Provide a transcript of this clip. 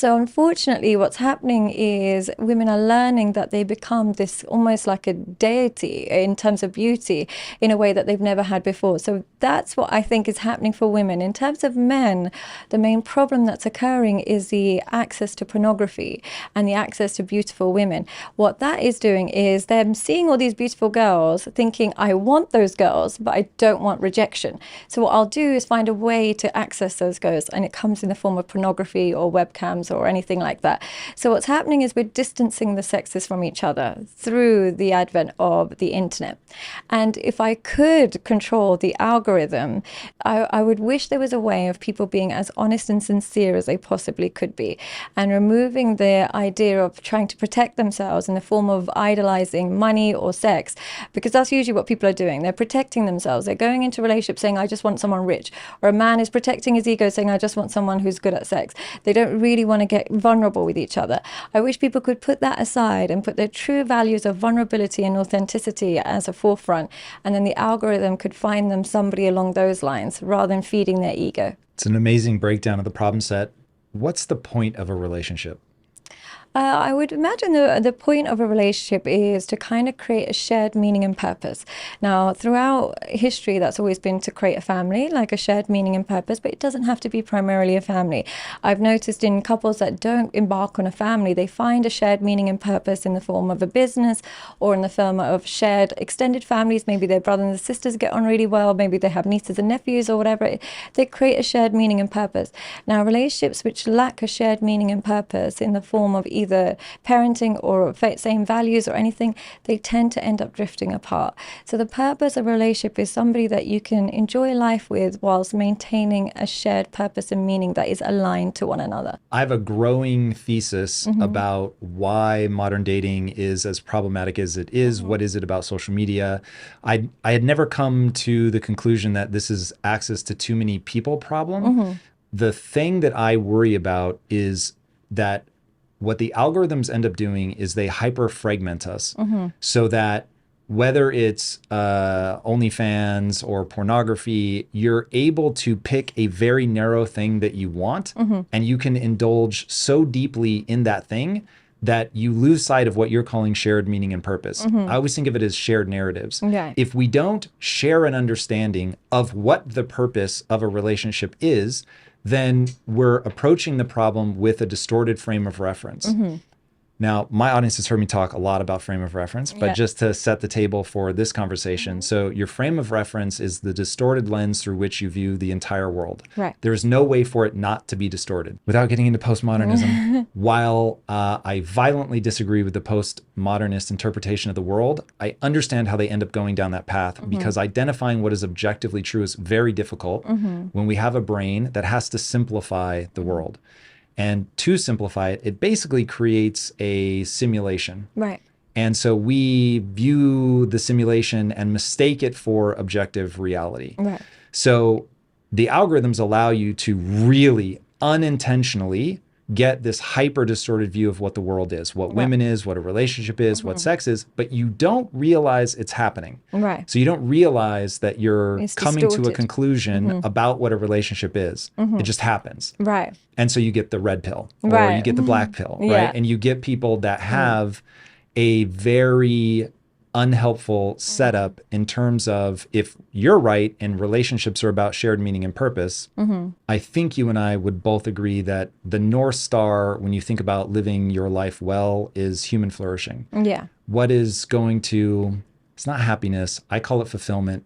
So unfortunately, what's happening is women are learning that they become this almost like a deity in terms of beauty in a way that they've never had before. So that's what I think is happening for women. In terms of men, the main problem that's occurring is the access to pornography and the access to beautiful women. What that is doing is them seeing all these beautiful girls, thinking, I want those girls, but I don't want rejection. So what I'll do is find a way to access those girls, and it comes in the form of pornography or webcams or anything like that. So what's happening is we're distancing the sexes from each other through the advent of the internet. And if I could control the algorithm, I would wish there was a way of people being as honest and sincere as they possibly could be, and removing the idea of trying to protect themselves in the form of idolizing money or sex, because that's usually what people are doing. They're protecting themselves. They're going into relationships saying, I just want someone rich. Or a man is protecting his ego saying, I just want someone who's good at sex. They don't really want to get vulnerable with each other. I wish people could put that aside and put their true values of vulnerability and authenticity as a forefront, and then the algorithm could find them somebody along those lines rather than feeding their ego. It's an amazing breakdown of the problem set. What's the point of a relationship? I would imagine the point of a relationship is to kind of create a shared meaning and purpose. Now, throughout history, that's always been to create a family, like a shared meaning and purpose, but it doesn't have to be primarily a family. I've noticed in couples that don't embark on a family, they find a shared meaning and purpose in the form of a business or in the form of shared extended families. Maybe their brothers and sisters get on really well. Maybe they have nieces and nephews or whatever. They create a shared meaning and purpose. Now, relationships which lack a shared meaning and purpose in the form of either parenting or same values or anything, they tend to end up drifting apart. So the purpose of a relationship is somebody that you can enjoy life with whilst maintaining a shared purpose and meaning that is aligned to one another. I have a growing thesis about why modern dating is as problematic as it is. What is it about social media? I had never come to the conclusion that this is access to too many people problem. The thing that I worry about is that what the algorithms end up doing is they hyper fragment us so that whether it's OnlyFans or pornography, you're able to pick a very narrow thing that you want, and you can indulge so deeply in that thing that you lose sight of what you're calling shared meaning and purpose. I always think of it as shared narratives. Okay. If we don't share an understanding of what the purpose of a relationship is, then we're approaching the problem with a distorted frame of reference. Now, my audience has heard me talk a lot about frame of reference, but just to set the table for this conversation. So your frame of reference is the distorted lens through which you view the entire world. Right. There is no way for it not to be distorted. Without getting into postmodernism, while I violently disagree with the postmodernist interpretation of the world, I understand how they end up going down that path because identifying what is objectively true is very difficult when we have a brain that has to simplify the world. And to simplify it, it basically creates a simulation. Right. And so we view the simulation and mistake it for objective reality. Right. So the algorithms allow you to really unintentionally get this hyper distorted view of what the world is, what women is, what a relationship is, what sex is, but you don't realize it's happening. Right. So you don't realize that you're It's coming to a distorted. conclusion about what a relationship is. It just happens. Right. And so you get the red pill or Right. you get the black pill, right? Yeah. And you get people that have a very unhelpful setup in terms of, if you're right and relationships are about shared meaning and purpose, I think you and I would both agree that the North Star, when you think about living your life well, is human flourishing. Yeah. What is going to, it's not happiness, I call it fulfillment.